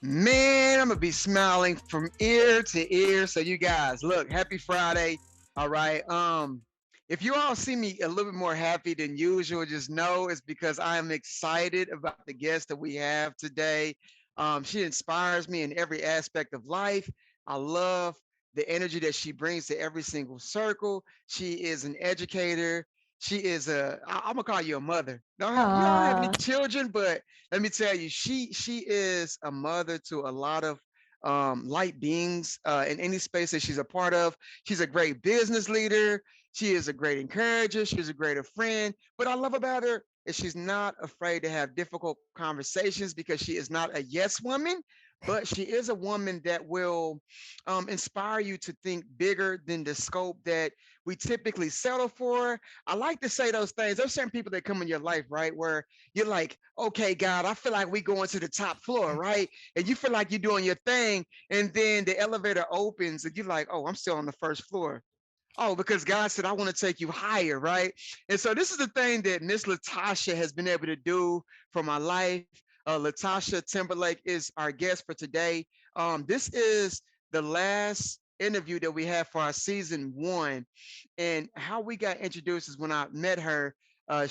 Man, I'm gonna be smiling from ear to ear. So you guys, look, happy Friday. All right. If you all see me a little bit more happy than usual, just know it's because I am excited about the guest that we have today. She inspires me in every aspect of life. I love the energy that she brings to every single circle. She is an educator. She is I'm gonna call you a mother. You don't have any Aw. children, but let me tell you, she is a mother to a lot of light beings in any space that she's a part of. She's a great business leader. She is a great encourager. She's a great friend. What I love about her is she's not afraid to have difficult conversations because she is not a yes woman, but she is a woman that will inspire you to think bigger than the scope that we typically settle for. I like to say those things. There's certain people that come in your life, right, where you're like, okay, God, I feel like we going to the top floor, right? And you feel like you're doing your thing, and then the elevator opens, and you're like, oh, I'm still on the first floor. Oh, because God said, I want to take you higher, right? And so this is the thing that Miss Latasha has been able to do for my life. Latasha Timberlake is our guest for today. This is the last interview that we have for our season one. And how we got introduced is when I met her.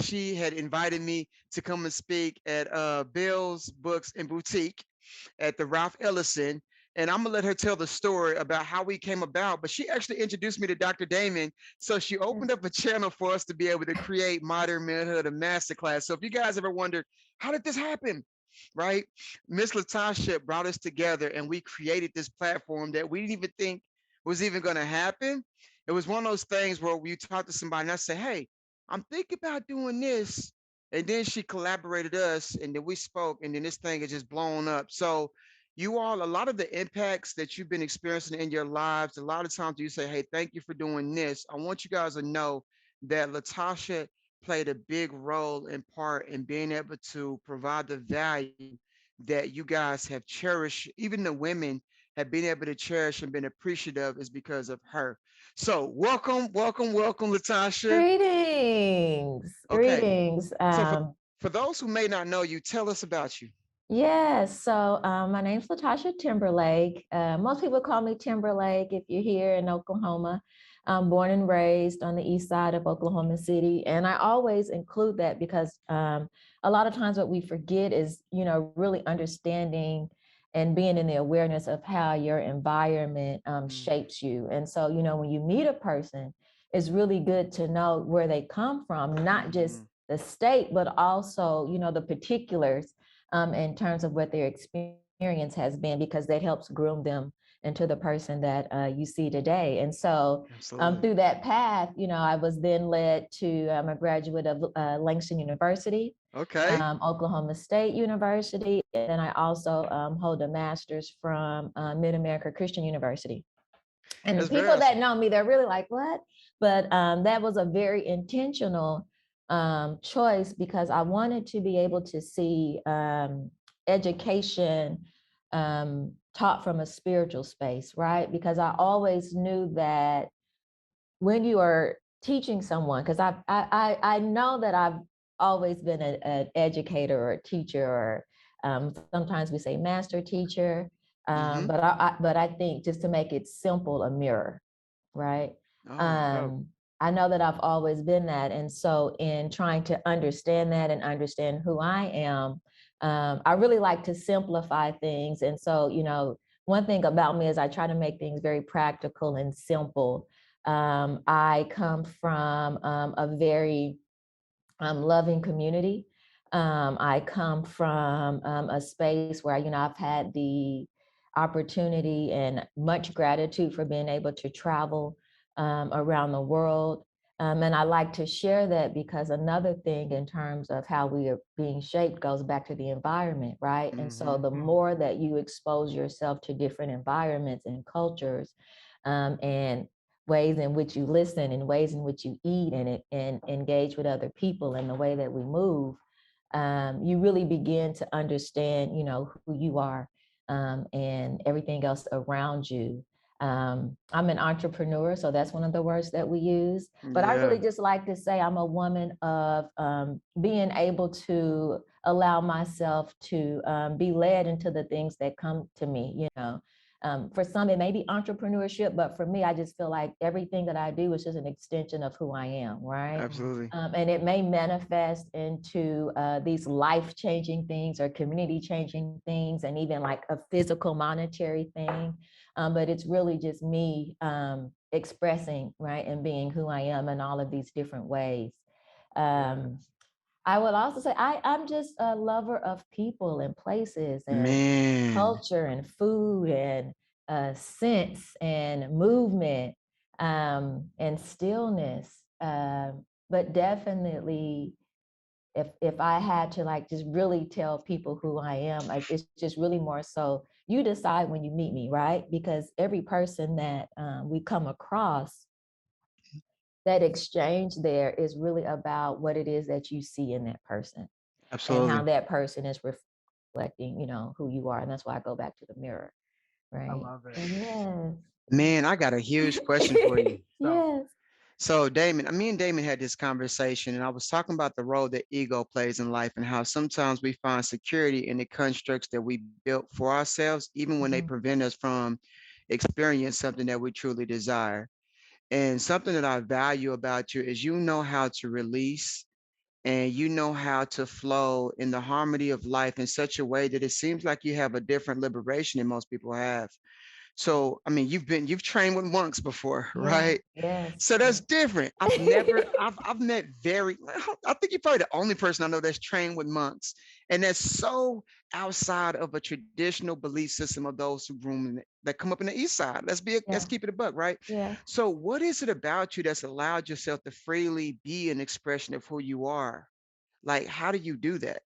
She had invited me to come and speak at Bill's Books and Boutique at the Ralph Ellison. And I'm gonna let her tell the story about how we came about. But she actually introduced me to Dr. Damon. So she opened up a channel for us to be able to create Modern Manhood, a masterclass. So if you guys ever wondered, how did this happen? Right? Miss Latasha brought us together and we created this platform that we didn't even think was even gonna happen. It was one of those things where you talk to somebody and I say, hey, I'm thinking about doing this. And then she collaborated us and then we spoke and then this thing is just blown up. So you all, a lot of the impacts that you've been experiencing in your lives, a lot of times you say, hey, thank you for doing this. I want you guys to know that Latasha played a big role in part in being able to provide the value that you guys have cherished. Even the women have been able to cherish and been appreciative is because of her. So welcome, welcome, welcome, Latasha. Greetings. Okay. Greetings. So for those who may not know you, tell us about you. Yes, so my name's Latasha Timberlake. Most people call me Timberlake if you're here in Oklahoma. I'm born and raised on the east side of Oklahoma City. And I always include that because a lot of times what we forget is, really understanding and being in the awareness of how your environment Mm, shapes you. And so, when you meet a person, it's really good to know where they come from, not just mhm. the state, but also, the particulars in terms of what their experience has been, because that helps groom them into the person that you see today. And so Absolutely. through that path, I was then led to, I'm a graduate of Langston University, Okay. Oklahoma State University, and then I also hold a master's from Mid-America Christian University. And That's very people that awesome. know me, they're really like, what? But that was a very intentional choice because I wanted to be able to see education taught from a spiritual space, right? Because I always knew that when you are teaching someone, because I know that I've always been an educator or a teacher, or sometimes we say master teacher, Mhm. but I think just to make it simple, a mirror, right? Oh, dope. Um, I know that I've always been that, and so in trying to understand that and understand who I am, I really like to simplify things, and so one thing about me is I try to make things very practical and simple. I come from a very loving community. I come from a space where I've had the opportunity and much gratitude for being able to travel around the world. And I like to share that because another thing in terms of how we are being shaped goes back to the environment, right? And so Mhm. the more that you expose yourself to different environments and cultures, and ways in which you listen and ways in which you eat and engage with other people and the way that we move, you really begin to understand, who you are, and everything else around you. I'm an entrepreneur, so that's one of the words that we use. But I Yeah. really just like to say I'm a woman of being able to allow myself to be led into the things that come to me, you know. For some, it may be entrepreneurship, but for me, I just feel like everything that I do is just an extension of who I am, right? Absolutely. And it may manifest into these life-changing things or community-changing things, and even like a physical monetary thing. But it's really just me expressing, right, and being who I am in all of these different ways. Um, I would also say I'm just a lover of people and places and Man. culture and food and sense and movement and stillness. But definitely, if I had to like just really tell people who I am, like it's just really more so you decide when you meet me, right? Because every person that we come across, that exchange there is really about what it is that you see in that person and how Absolutely. that person is reflecting, you know, who you are. And that's why I go back to the mirror, I right? love it. So Man, I got a huge question for yes. you. So, yes. So, Damon, me and Damon had this conversation, and I was talking about the role that ego plays in life and how sometimes we find security in the constructs that we built for ourselves, even when they Mhm. prevent us from experience something that we truly desire. And something that I value about you is you know how to release and you know how to flow in the harmony of life in such a way that it seems like you have a different liberation than most people have. So, I mean, you've trained with monks before, Yeah. right? Yes. So that's Yes. different. I've met very, I think you're probably the only person I know that's trained with monks. And that's so outside of a traditional belief system of those who that come up in the East Side. Let's yeah. keep it a buck, right? Yeah. So what is it about you that's allowed yourself to freely be an expression of who you are? Like, how do you do that?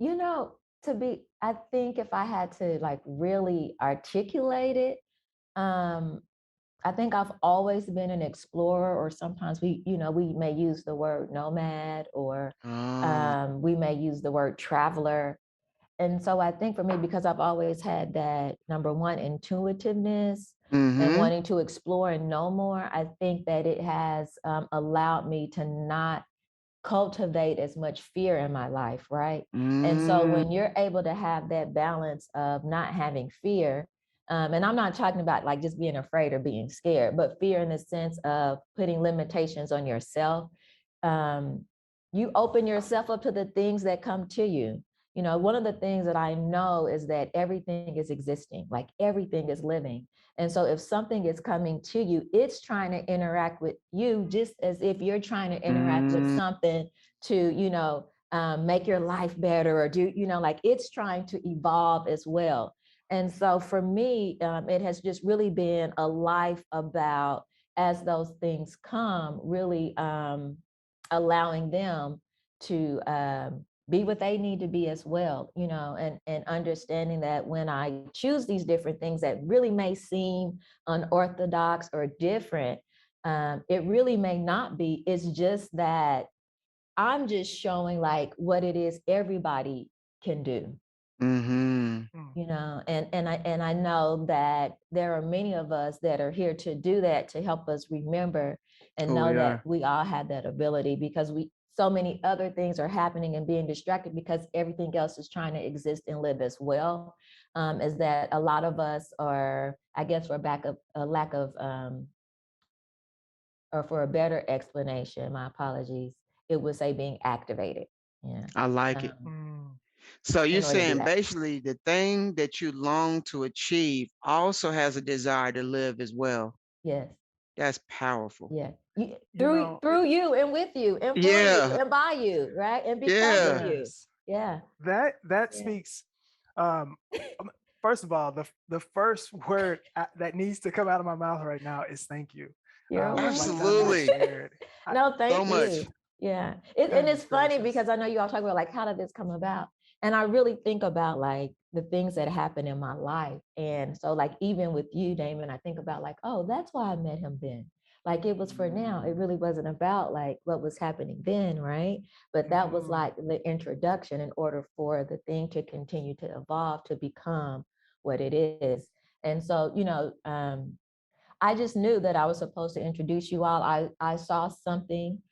You know, I think if I had to like really articulate it, um, I think I've always been an explorer, or sometimes we may use the word nomad, or Oh, we may use the word traveler. And so I think for me, because I've always had that number one, intuitiveness and mm-hmm. wanting to explore and know more, I think that it has allowed me to not cultivate as much fear in my life, right? And so Mm, when you're able to have that balance of not having fear, and I'm not talking about like just being afraid or being scared, but fear in the sense of putting limitations on yourself. Um, you open yourself up to the things that come to you. You know, one of the things that I know is that everything is existing, like everything is living. And so if something is coming to you, it's trying to interact with you just as if you're trying to interact with mm, something to, make your life better, or do, like it's trying to evolve as well. And so for me, it has just really been a life about, as those things come, really allowing them to be what they need to be as well, and understanding that when I choose these different things that really may seem unorthodox or different, it really may not be. It's just that I'm just showing like what it is everybody can do, mm-hmm. mm, and I know that there are many of us that are here to do that, to help us remember and Who know we that are. we all have that ability, because we so many other things are happening and being distracted because everything else is trying to exist and live as well. Is that a lot of us are, I guess, for a lack of or for a better explanation, my apologies, it would say being activated. Yeah. I like it. Um, mm. So you're in order to do saying that. basically the thing that you long to achieve also has a desire to live as well. Yes. That's powerful. Yeah. You Through know, through you and with you and for you Yeah. and by you, right? And because of Yeah. you. yes, Yeah. that Yeah. speaks. Um, First of all, the first word that needs to come out of my mouth right now is thank you. You're Like welcome. Dante Absolutely. shared, I, No, So thank much. you. Yeah. And it's goodness funny gracious. because I know you all talk about like, how did this come about? And I really think about like the things that happen in my life. And so like even with you, Damon, I think about like, oh, that's why I met him then. Like it was for now. It really wasn't about like what was happening then, right? But that was Mm, like the introduction in order for the thing to continue to evolve to become what it is. And so, I just knew that I was supposed to introduce you all. I saw something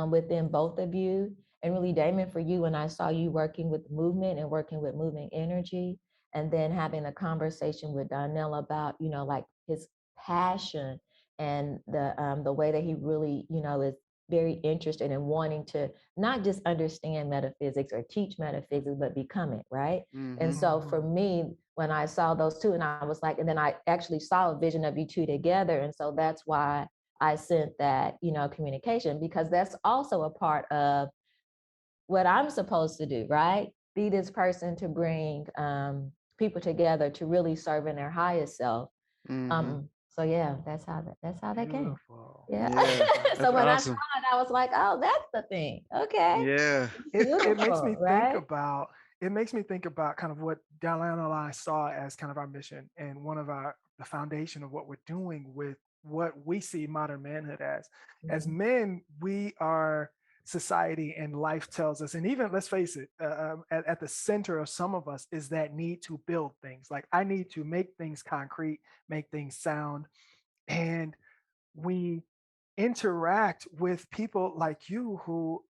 within both of you. And really, Damon, for you, when I saw you working with movement and working with moving energy, and then having a conversation with Donnell about, like his passion and the way that he really, is very interested in wanting to not just understand metaphysics or teach metaphysics, but become it, right? And Mm-hmm. so for me, when I saw those two, and I was like, and then I actually saw a vision of you two together. And so that's why I sent that, communication, because that's also a part of what I'm supposed to do, right? Be this person to bring people together to really serve in their highest self. Mm-hmm. So yeah, that's how that came. Beautiful. Yeah. Yeah, So that's when I saw awesome. it, I was like, oh, that's the thing. Okay. Yeah. It makes me Beautiful, think right? about kind of what Diana and I saw as kind of our mission and one of our the foundation of what we're doing with what we see modern manhood as. As Mhm. men, we are society and life tells us, and even let's face it, at the center of some of us is that need to build things. Like I need to make things concrete, make things sound, and we interact with people like you who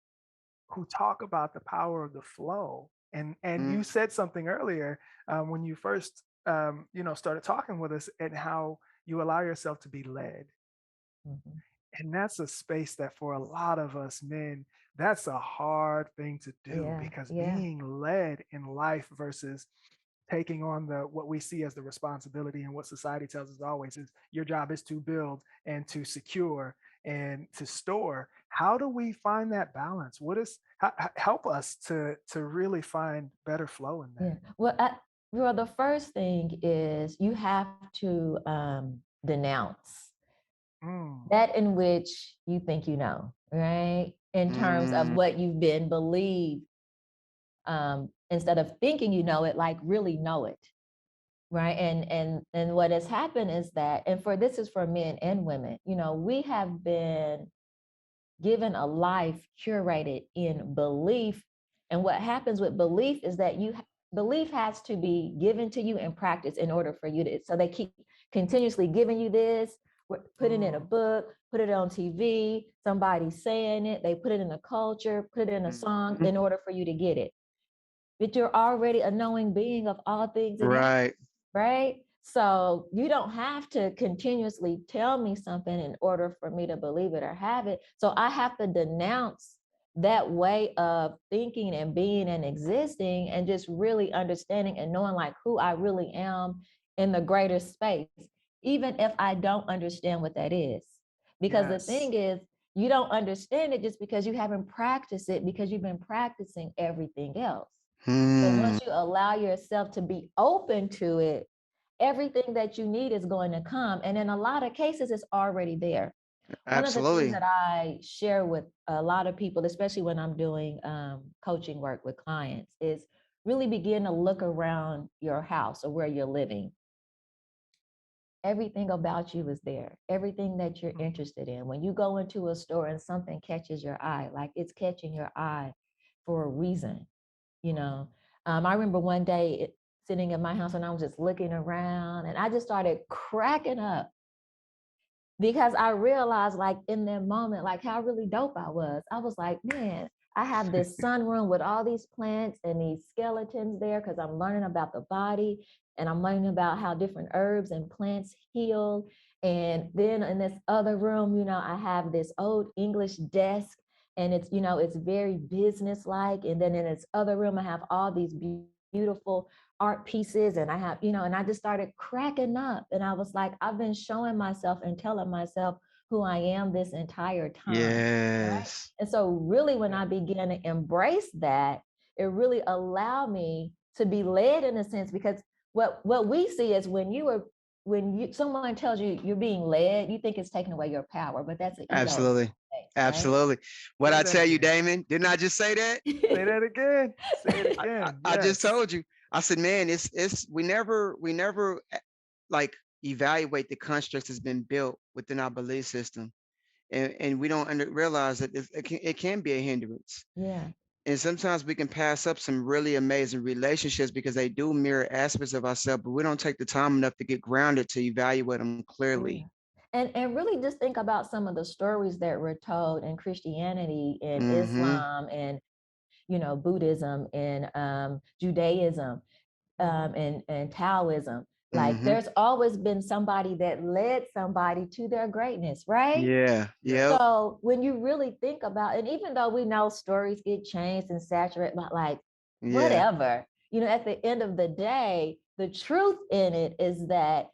talk about the power of the flow. And you Mm, said something earlier when you first started talking with us, and how you allow yourself to be led. Mhm. And that's a space that for a lot of us men, that's a hard thing to do, Yeah, because yeah, being led in life versus taking on the what we see as the responsibility and what society tells us always is your job is to build and to secure and to store. How do we find that balance? What is help us to really find better flow in yeah. that? Well, the first thing is you have to denounce Mm, that in which you think right? In terms of mm, what you've been believed, instead of thinking it, like really know it, right? And what has happened is that, and for this is for men and women, we have been given a life curated in belief. And what happens with belief is that belief has to be given to you in practice in order for you to, so they keep continuously giving you this, put it in a mm, book, put it on TV, somebody saying it, they put it in a culture, put it in a song mm. in order for you to get it. But you're already a knowing being of all things in it, Right. right? So you don't have to continuously tell me something in order for me to believe it or have it. So I have to denounce that way of thinking and being and existing, and just really understanding and knowing like who I really am in the greater space, even if I don't understand what that is. Because the yes. thing is, you don't understand it just because you haven't practiced it, because you've been practicing everything else. But Hmm. once you allow yourself to be open to it, everything that you need is going to come. And in a lot of cases, it's already there. One of the things Absolutely. that I share with a lot of people, especially when I'm doing coaching work with clients, is really begin to look around your house or where you're living. Everything about you is there, everything that you're Mm, interested in. When you go into a store and something catches your eye, like it's catching your eye for a reason, you mm, know. I remember one day sitting in my house and I was just looking around and I just started cracking up because I realized, like, in that moment, like how really dope I was. I was like, man, I have this sunroom with all these plants and these skeletons there because I'm learning about the body and I'm learning about how different herbs and plants heal. And then in this other room, I have this old English desk and it's very business-like. And then in this other room, I have all these beautiful art pieces and I have, and I just started cracking up and I was like, I've been showing myself and telling myself who I am this entire time, right? Yes. And so really when yeah. I began to embrace that, it really allowed me to be led in a sense, because what we see is when you someone tells you you're being led, you think it's taking away your power, but that's an ego Absolutely. space, right? Absolutely. What Say I that tell you, again. Damon, didn't I just say that? Say that again. Say it I, I, again. I just Yes. told you. I said, man, it's we never like evaluate the constructs that's been built within our belief system, and we don't realize that it can be a hindrance. Yeah. And sometimes we can pass up some really amazing relationships because they do mirror aspects of ourselves, but we don't take the time enough to get grounded to evaluate them Oh clearly. yeah. And really just think about some of the stories that were told in Christianity and Mm-hmm. Islam and Buddhism and Judaism, Hmm. and Taoism. Like Mm-hmm. there's always been somebody that led somebody to their greatness, right? Yeah. Yep. Yes. So when you really think about, and even though we know stories get changed and saturated, but like Yeah. whatever, at the end of the day, the truth in it is that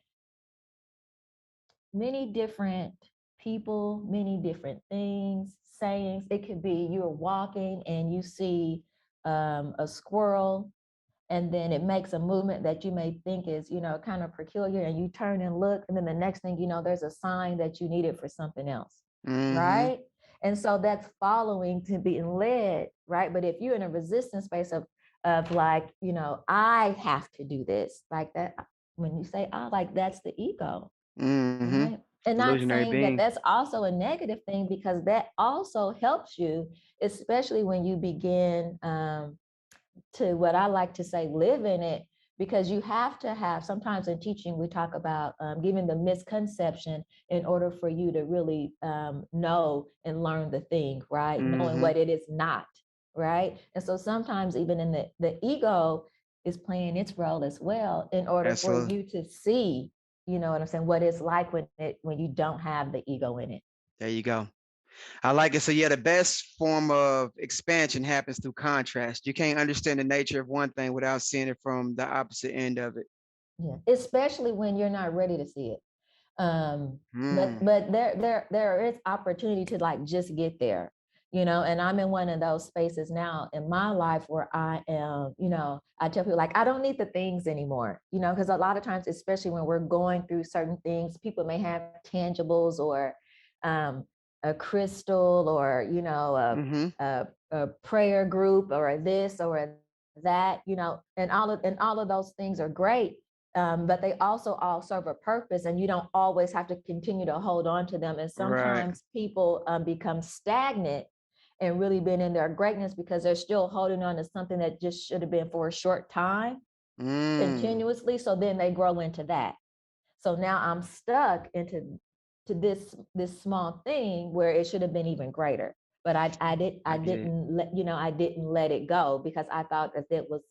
many different people, many different things, sayings. It could be you're walking and you see a squirrel, and then it makes a movement that you may think is, kind of peculiar, and you turn and look, and then the next thing you know, there's a sign that you needed for something else, Mm-hmm. right? And so that's following to being led, right? But if you're in a resistance space of like, I have to do this, like that, when you say I, like that's the ego, Mm-hmm. right? And not Illusionary saying that being. that's also a negative thing, because that also helps you, especially when you begin to, what I like to say, live in it, because you have to have, sometimes in teaching, we talk about giving the misconception in order for you to really know and learn the thing, right? Knowing Mm-hmm. what it is not, right? And so sometimes even in the ego is playing its role as well in order for Absolutely. you to see, what I'm saying, what it's like when you don't have the ego in it. There you go. I like it. So yeah, the best form of expansion happens through contrast. You can't understand the nature of one thing without seeing it from the opposite end of it. Yeah, especially when you're not ready to see it. But Mm. there is opportunity to like just get there, and I'm in one of those spaces now in my life where I am, I tell people like I don't need the things anymore, because a lot of times, especially when we're going through certain things, people may have tangibles or um a crystal, or Mm-hmm. a prayer group, or this or that, and all of those things are great, but they also all serve a purpose, and you don't always have to continue to hold on to them. And Right. sometimes people become stagnant and really been in their greatness because they're still holding on to something that just should have been for a short time Mm. continuously. So then they grow into that. So now I'm stuck into to this small thing where it should have been even greater. But I get it. I didn't let it go because I thought that it was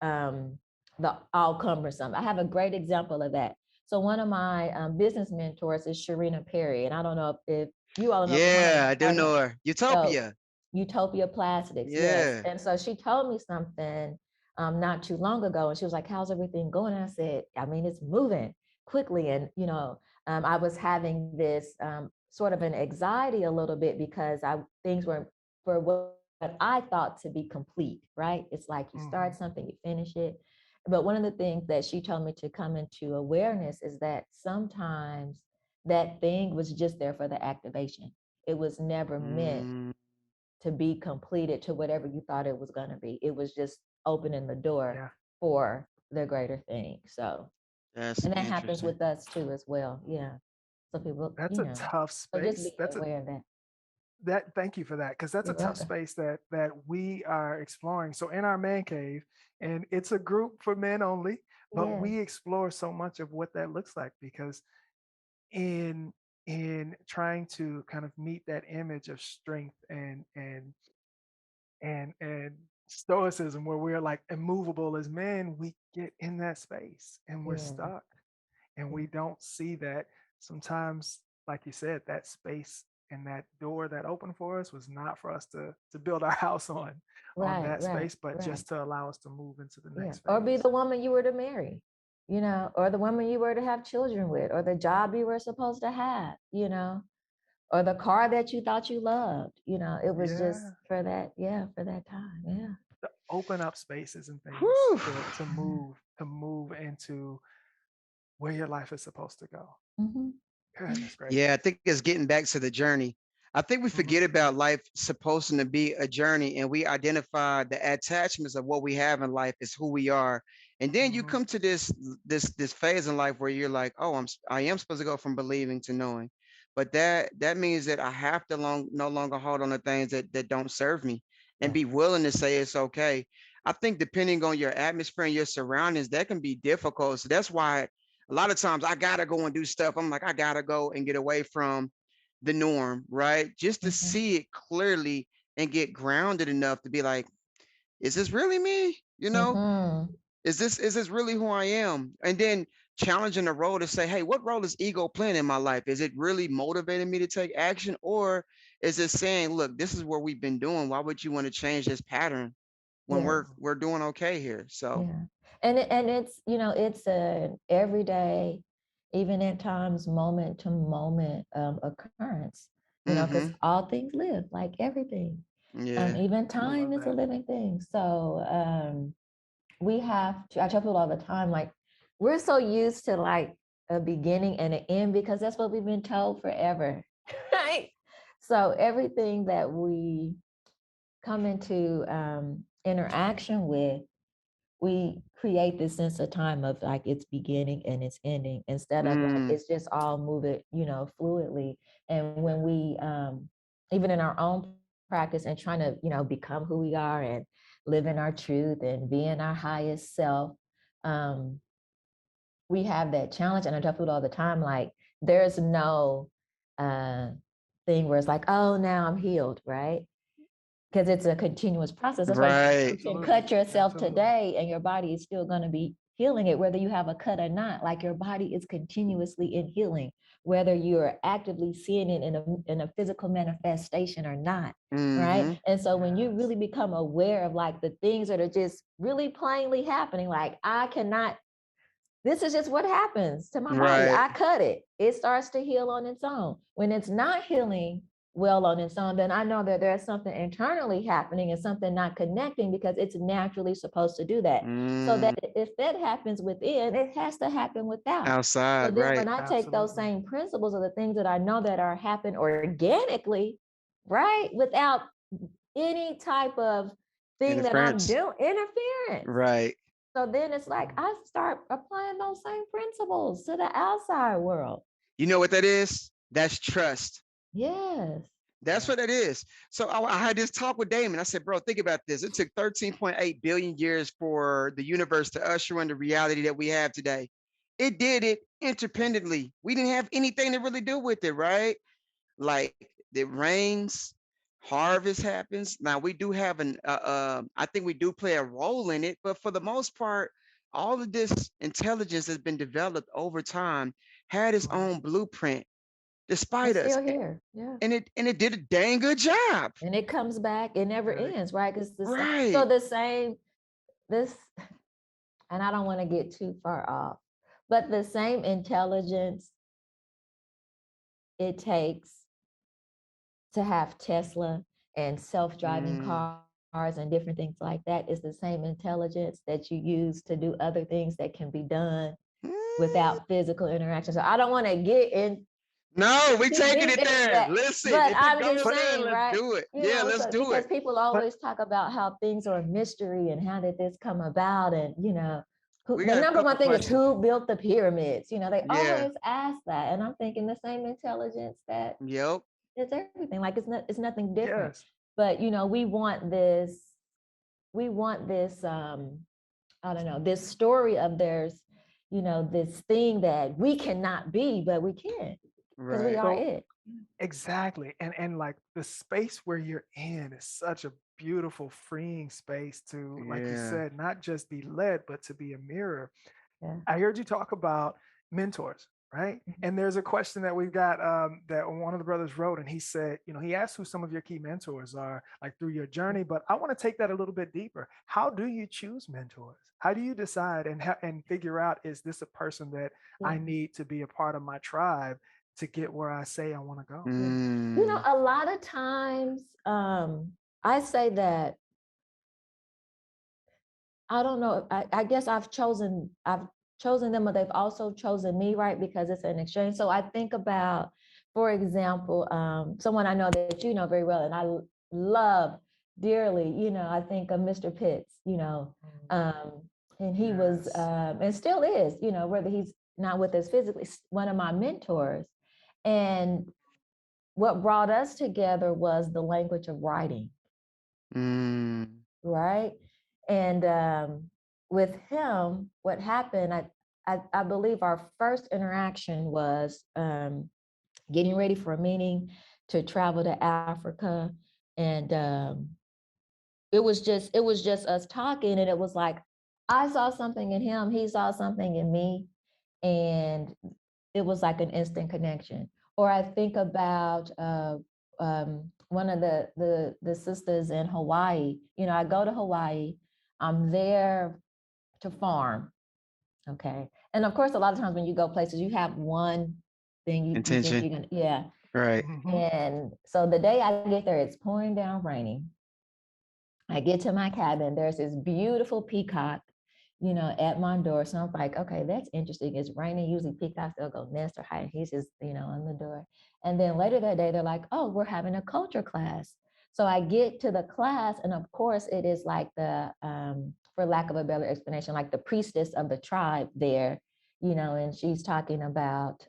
um, the all cumbersome. I have a great example of that. So one of my business mentors is Sharina Perry, and I don't know if you all know Yeah, I do her name. know her. So Utopia. Utopia Plastics, yes. Yeah. And so she told me something not too long ago, and she was like, "How's everything going?" And I said, "I mean, it's moving quickly." And I was having this sort of an anxiety a little bit because things were for what I thought to be complete. Right? It's like you Hmm. start something, you finish it. But one of the things that she told me to come into awareness is that sometimes that thing was just there for the activation. It was never meant Mm. to be completed to whatever you thought it was going to be. It was just opening the door Yeah. for the greater thing. So, That's and that happens interesting. with us too as well. Yeah. So people, That's a tough so just space. being aware of that. Thank you for that, because that's a You're tough welcome. space that we are exploring. So in our man cave, and it's a group for men only, but Yes. we explore so much of what that looks like, because in in trying to kind of meet that image of strength and stoicism, where we're like immovable as men, we get in that space and we're Yeah. stuck, and Yeah. we don't see that sometimes, like you said, that space and that door that opened for us was not for us to build our house on Right. that Right. space, but Right. just to allow us to move into the Yeah. next Or be phase. the woman you were to marry, or the woman you were to have children with, or the job you were supposed to have, or the car that you thought you loved. It was just Yeah, for that, yeah, for that time. Yeah. to open up spaces and things Whew. to move into where your life is supposed to go. Hmm. Goodness Yeah, I gracious. think it's getting back to the journey. I think we Hmm. forget about life supposed to be a journey, and we identify the attachments of what we have in life is who we are. And then you Hmm. come to this phase in life where you're like, oh, I am supposed to go from believing to knowing. But that means that I have to no longer hold on to things that don't serve me and Yeah. be willing to say it's okay. I think depending on your atmosphere and your surroundings, that can be difficult. So that's why a lot of times I gotta go and do stuff. I'm like, I gotta go and get away from the norm, right? Just to Hmm. see it clearly and get grounded enough to be like, is this really me? Mm-hmm. Is this really who I am? And then challenging the role to say, hey, what role is ego playing in my life? Is it really motivating me to take action? Or is it saying, look, this is what we've been doing. Why would you want to change this pattern when Yes. we're doing okay here? So Yeah. And it's, it's an everyday, even at times, moment to moment occurrence, because mm-hmm. all things live, like everything. Yeah. Even I love time is a that. living thing. So we have to, I tell people all the time, like, we're so used to like a beginning and an end because that's what we've been told forever. Right. So everything that we come into interaction with, we create this sense of time of like it's beginning and it's ending instead of like Mm, it's just all moving, fluidly. And when Yeah. we even in our own practice and trying to, become who we are and live in our truth and be in our highest self, um, we have that challenge. And I tell people all the time, like, there's no uh thing where it's like, oh, now I'm healed, right? Because it's a continuous process. That's why right. you can Absolutely. cut yourself Absolutely. today and your body is still going to be healing it, whether you have a cut or not. Like your body is continuously in healing, whether you're actively seeing it in a physical manifestation or not. Right. Mm-hmm. And so when you Yes. really become aware of like the things that are just really plainly happening, like I cannot, this is just what happens to my body. Right. I cut it. It starts to heal on its own. When it's not healing well on its own, then I know that there's something internally happening and something not connecting because it's naturally supposed to do that. So that Mm, if that happens within, it has to happen without. So outside, then right. when I take those Absolutely. same principles of the things that I know that are happen organically, right? Without any type of thing that I'm Interference. doing, interference. Right. So then it's like I start applying those same principles to the outside world. You know what that is? That's trust. Yes. That's Yeah. what it is. So I had this talk with Damon. I said, bro, think about this. It took 13.8 billion years for the universe to usher in the reality that we have today. It did it independently. We didn't have anything to really do with it, right? Like it rains, harvest happens. Now we do have I think we do play a role in it, but for the most part, all of this intelligence has been developed over time, had its Right. own blueprint, despite It's us, still here. Yeah. and it did a dang good job. And it comes back. It never Really. ends, right? Because the same. So Right. the same, this, and I don't want to get too far off, but the same intelligence it takes to have Tesla and self-driving Mm. cars and different things like that is the same intelligence that you use to do other things that can be done Mm. without physical interaction. So I don't want to get in No, we too taking deep it into there. that, Listen, but if it I'm just goes But there, saying, let's right? do it. Yeah, let's So do because it. people but always talk about how things are a mystery and how did this come about, and We the got a number couple one thing is yeah. questions. who built the pyramids. They Yeah. always ask that, and I'm thinking the same intelligence that Yep. is everything. Like it's nothing different, Yes. but we want this I don't know, this story of theirs, this thing that we cannot be, but we can because we Right. are So it. exactly. And like the space where you're in is such a beautiful, freeing space to, like you Yeah. said, not just be led, but to be a mirror. Yeah. I heard you talk about mentors, right? Mhm. And there's a question that we've got that one of the brothers wrote, and he said, he asked who some of your key mentors are, like through your journey. But I want to take that a little bit deeper. How do you choose mentors? How do you decide and figure out, is this a person that Yeah. I need to be a part of my tribe to get where I say I want to go? Yeah. Mm. A lot of times, I say that I don't know. I guess I've chosen them, but they've also chosen me, right? Because it's an exchange. So I think about, for example, someone I know that you know very well, and love dearly. I think of Mr. Pitts. Mm. Um, and he was, Yes. and still is. Whether he's not with us physically, one of my mentors. And what brought us together was the language of writing, Mm. right? And with him, what happened, I believe our first interaction was getting ready for a meeting to travel to Africa. And it was just us talking, and it was like I saw something in him, he saw something in me, and it was like an instant connection. Or I think about one of the sisters in Hawaii. I go to Hawaii, I'm there to farm. Okay. And of course, a lot of times when you go places, you have one thing you think Intention. you're gonna, yeah. Right. Hmm. And so the day I get there, it's pouring down raining. I get to my cabin, there's this beautiful peacock, at my door. So I'm like, okay, that's interesting. It's raining. Usually peacocks, they'll go nest or hide. He's just, on the door. And then later that day, they're like, oh, we're having a culture class. So I get to the class, and of course, it is like for lack of a better explanation, like the priestess of the tribe there, and she's talking about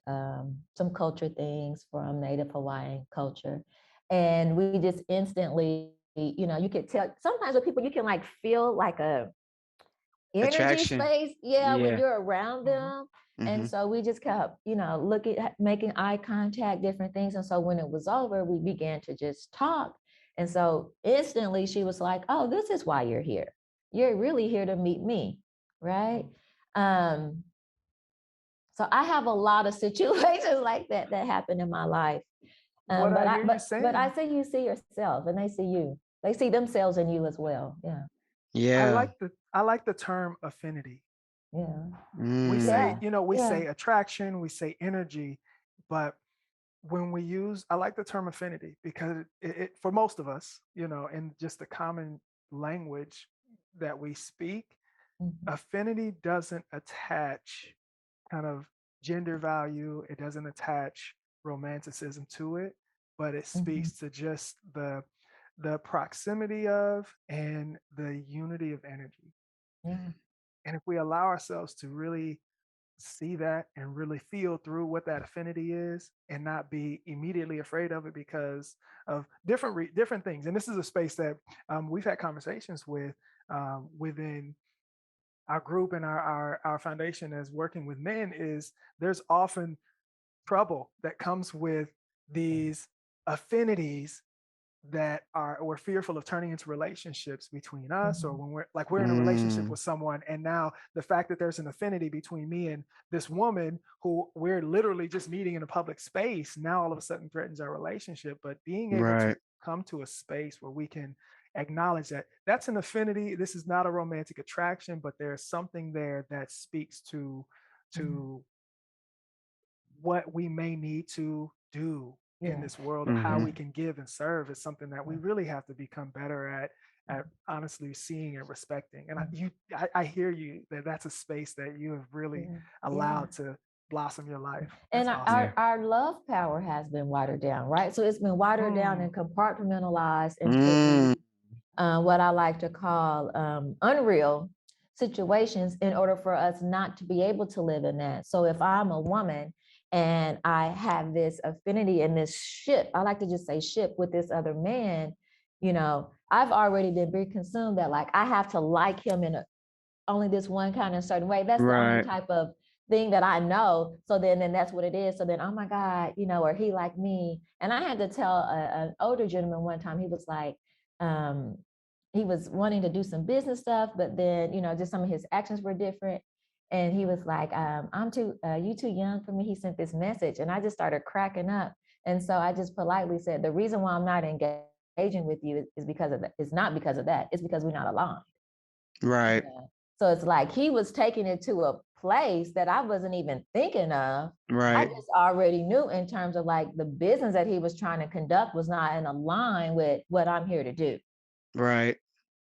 some culture things from Native Hawaiian culture. And we just instantly, you could tell sometimes with people, you can like feel like a energy Attraction. space, yeah, when Yeah. you're around Hmm. them. And Hmm. so we just kept, looking, making eye contact, different things. And so when it was over, we began to just talk. And so instantly she was like, oh, this is why you're here. You're really here to meet me, right? um so I have a lot of situations like that happen in my life. What But I I hear you but I saying, say you see yourself, and they see you. They see themselves in you as well. Yeah. Yeah. I like the term affinity. Yeah. We Mm. say, Yeah. we Yeah. say attraction, we say energy, but when we use, I like the term affinity because for most of us, in just the common language that we speak, Mhm. affinity doesn't attach kind of gender value, it doesn't attach romanticism to it, but it Mhm. speaks to just the proximity of and the unity of energy. Yeah. And if we allow ourselves to really see that and really feel through what that affinity is and not be immediately afraid of it because of different things. And this is a space that we've had conversations with within our group and our foundation as working with men is there's often trouble that comes with these affinities that are we're fearful of turning into relationships between us, or Mhm. when we're in a relationship Mm. with someone and now the fact that there's an affinity between me and this woman who we're literally just meeting in a public space now all of a sudden threatens our relationship. But being able to Right. come to a space where we can acknowledge that that's an affinity, this is not a romantic attraction, but there's something there that speaks Mhm. to what we may need to do in Yeah. this world of how Hmm. we can give and serve is something that we really have to become better at honestly seeing and respecting. And Mhm. I hear you that that's a space that you have really Yeah. Yeah. allowed to blossom your life. And That's our, awesome. Yeah. our our love power has been watered down, right? So it's been watered down Mm, and compartmentalized into Mm. these what I like to call unreal situations in order for us not to be able to live in that. So if I'm a woman and I have this affinity in this ship, I like to just say ship with this other man, I've already been preconceived that like I have to like him in only this one kind of certain way. That's the only Right. type of thing that I know. So then that's what it is. So then, oh my God, or he like me. And I had to tell an older gentleman one time, he was like, um, he was wanting to do some business stuff, but then, just some of his actions were different. And he was like, you too young for me. He sent this message and I just started cracking up. And so I just politely said, the reason why I'm not engaging with you is because of that. It's not because of that. It's because we're not aligned. Right. Yeah. So it's like he was taking it to a place that I wasn't even thinking of. I Right. mm, just already knew in terms of like the business that he was trying to conduct was not in line with what I'm here to do. Right.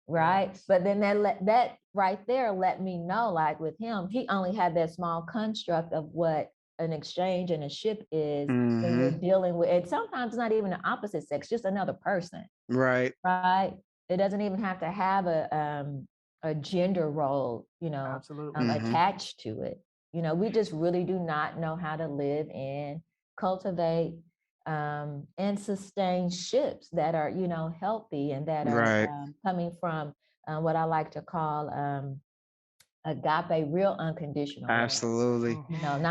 Right. yes. But then that right there let me know, like with him, he only had that small construct of what an exchange and a ship is when you're Hmm. dealing with, and sometimes it's not even the opposite sex, just another person. Right. Right? It doesn't even have to have a gender role, Absolutely. Hmm. attached to it. We just really do not know how to live and cultivate and sustain ships that are, healthy and that are Right. coming from what I like to call agape, real unconditional love. Absolutely. Hmm.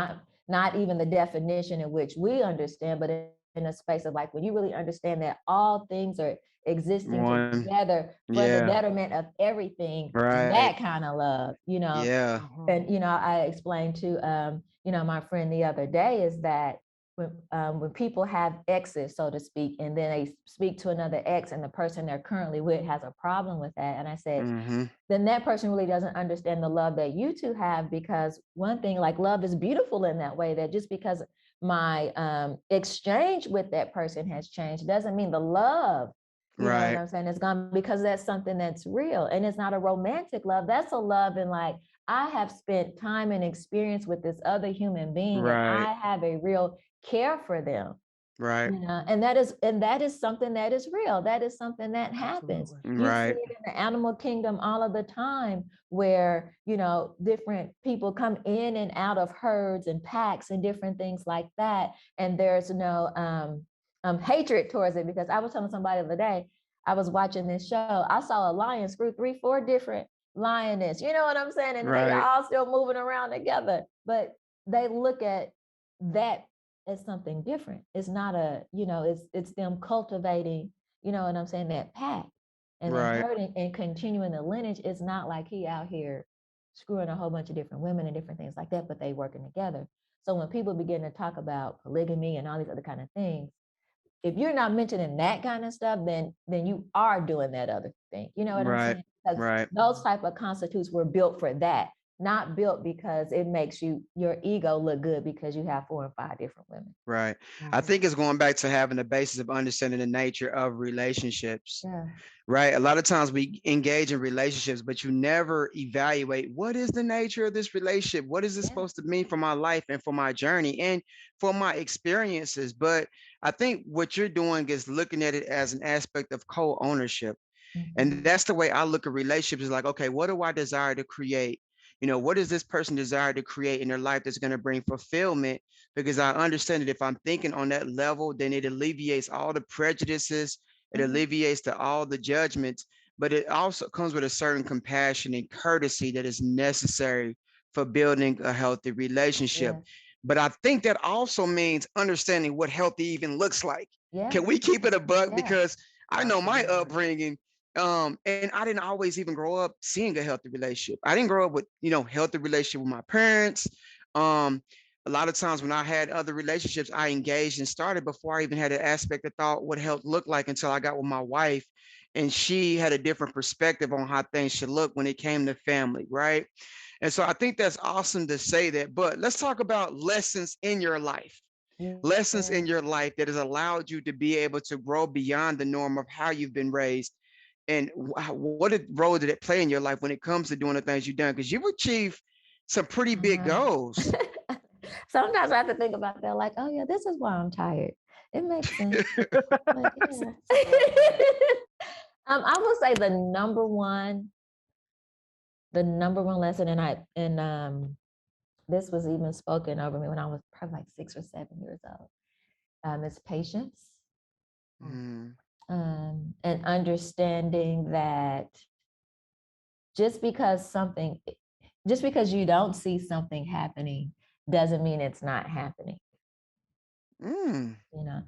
Not even the definition in which we understand, but in a space of like when you really understand that all things are existing One. together for the Yeah. betterment of everything, Right. that kind of love, Yeah. Mhm. and I explained to my friend the other day is that when people have exes, so to speak, and then they speak to another ex, and the person they're currently with has a problem with that, and I said, Mm-hmm. then that person really doesn't understand the love that you two have, because one thing, like, love is beautiful in that way, that just because my exchange with that person has changed doesn't mean the love, you know what Right. I'm saying, it's gone, because that's something that's real, and it's not a romantic love. That's a love in, like, I have spent time and experience with this other human being, and Right. I have a real care for them, Right. and that is something that is real. That is something that happens. Absolutely. You see Right. it in the animal kingdom all of the time, where different people come in and out of herds and packs and different things like that, and there's no hatred towards it. Because I was telling somebody the other day, I was watching this show, I saw a lion screw 3 4 different lioness, you know what I'm saying, and they Right. all still moving around together, but they look at that as something different. It's not it's them cultivating, you know what I'm saying, that pack and the Right. herding and continuing the lineage. It's not like he out here screwing a whole bunch of different women and different things like that, but they working together. So when people begin to talk about polygamy and all these other kind of things, if you're not mentioning that kind of stuff, then you are doing that other thing. You know what I'm Right. saying? Because Right. those type of constitutes were built for that, not built because it makes your ego look good because you have 4 and 5 different women. Right. I Mhm. think it's going back to having the basis of understanding the nature of relationships. Yeah. Right. A lot of times we engage in relationships, but you never evaluate what is the nature of this relationship? What is it Yeah. supposed to mean for my life and for my journey and for my experiences? But I think what you're doing is looking at it as an aspect of co-ownership. And Mhm. that's the way I look at relationships, is like, okay, what do I desire to create? What does this person desire to create in their life that's going to bring fulfillment? Because I understand that if I'm thinking on that level, then it alleviates all the prejudices, it Mhm. alleviates all the judgments, but it also comes with a certain compassion and courtesy that is necessary for building a healthy relationship. Yeah. But I think that also means understanding what healthy even looks like. Yeah. Can we keep it a buck? Yeah. Because I know my Absolutely. upbringing, and I didn't always even grow up seeing a healthy relationship. I didn't grow up with, healthy relationship with my parents. Um, a lot of times when I had other relationships, I engaged and started before I even had an aspect of thought what health looked like, until I got with my wife, and she had a different perspective on how things should look when it came to family, right? And so I think that's awesome to say that. But let's talk about lessons Yeah. in your life that has allowed you to be able to grow beyond the norm of how you've been raised, and role did it play in your life when it comes to doing the things you've done? Because you've achieved some pretty big Uh-huh. goals. Sometimes I have to think about that, like, oh yeah, this is why I'm tired. It makes sense. Like, yeah. I will say the number one lesson, this was even spoken over me when I was probably like 6 or 7 years old. Is patience, Mm. Mm, and understanding that just because something, just because you don't see something happening doesn't mean it's not happening. mm, You know,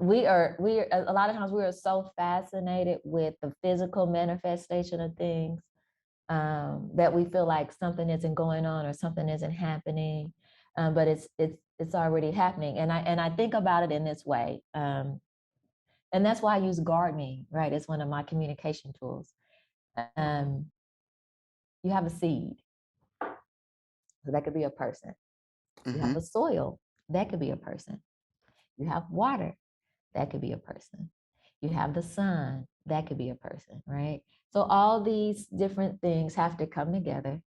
we are a lot of times we are so fascinated with the physical manifestation of things, that we feel like something isn't going on or something isn't happening, but it's already happening. And I think about it in this way, and that's why I use gardening. Right, it's one of my communication tools. Mhm. You have a seed, so that could be a person. You have mm-hmm, a soil, that could be a person. You have water, that could be a person. You have the sun, that could be a person, right? So all these different things have to come together,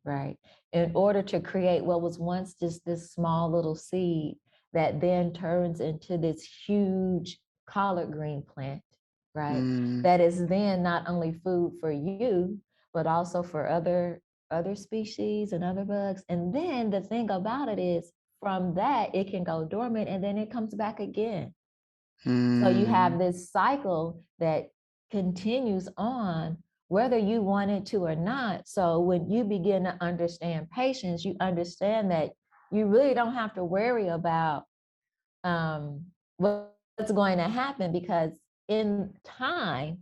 right, in order to create what was once just this small little seed that then turns into this huge collard green plant, right? mm, That is then not only food for you, but also for other species and other bugs. And then the thing about it is, from that it can go dormant and then it comes back again. So you have mm, this cycle that continues on whether you want it to or not. So when you begin to understand patience, you understand that you really don't have to worry about what's going to happen, because in time,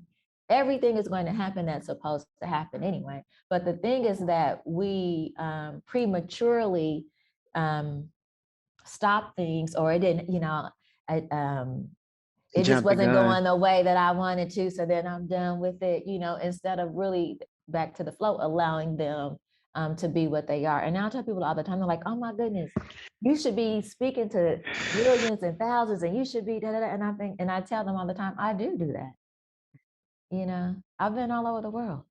everything is going to happen that's supposed to happen anyway. But the thing is that we prematurely stop things, or it didn't, I, it just Jump the wasn't gun. going the way that I wanted to. So then I'm done with it, instead of really back to the flow, allowing them to be what they are. And now I tell people all the time, they're like, oh my goodness, you should be speaking to millions and thousands, and you should be da, da, da. And I tell them all the time, I do that. I've been all over the world.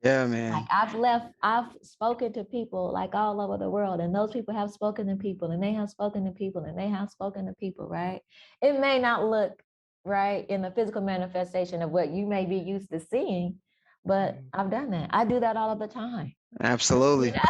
Yeah, Like man. I've spoken to people like all over the world, and those people have spoken to people, and they have spoken to people, and they have spoken to people, right? It may not look right in the physical manifestation of what you may be used to seeing, but I've done that. I do that all of the time. You Absolutely. know?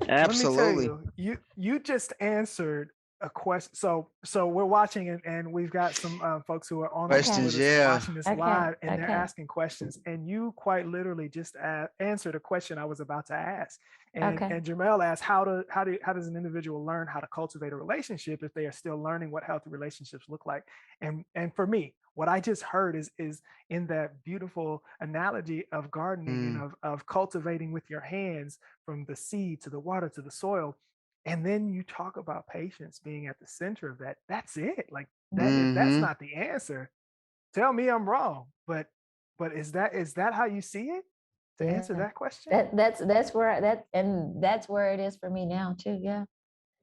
Let me tell Absolutely. you, you just answered a question. So we're watching, and we've got some folks who are on the call Okay. Questions, with us who are yeah. watching this Okay. live, and they're Okay. asking questions. And you quite literally just answered a question I was about to ask. Okay. And Jamel asked, how does an individual learn how to cultivate a relationship if they are still learning what healthy relationships look like? And for me, what I just heard is in that beautiful analogy of gardening and Mm, of cultivating with your hands, from the seed to the water to the soil. And then you talk about patience being at the center of that. That's it. Like that, if that's mm-hmm. not the answer, tell me I'm wrong. But is that how you see it to answer Yeah. that question? That's where that's where it is for me now too. Yeah.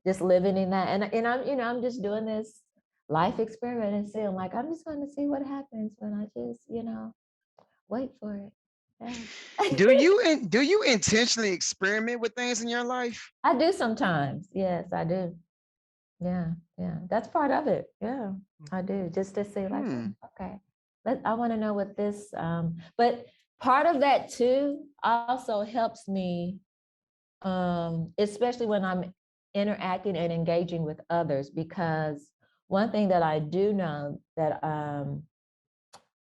Just living in that. And I'm, I'm just doing this life experiment and seeing, like, I'm just going to see what happens when I just, wait for it. Yeah. Do you intentionally experiment with things in your life? I do sometimes. Yes, I do. Yeah. Yeah. That's part of it. Yeah. I do. Just to see, like, Hmm. okay, I want to know what this, but part of that too also helps me, especially when I'm interacting and engaging with others, because one thing that I do know that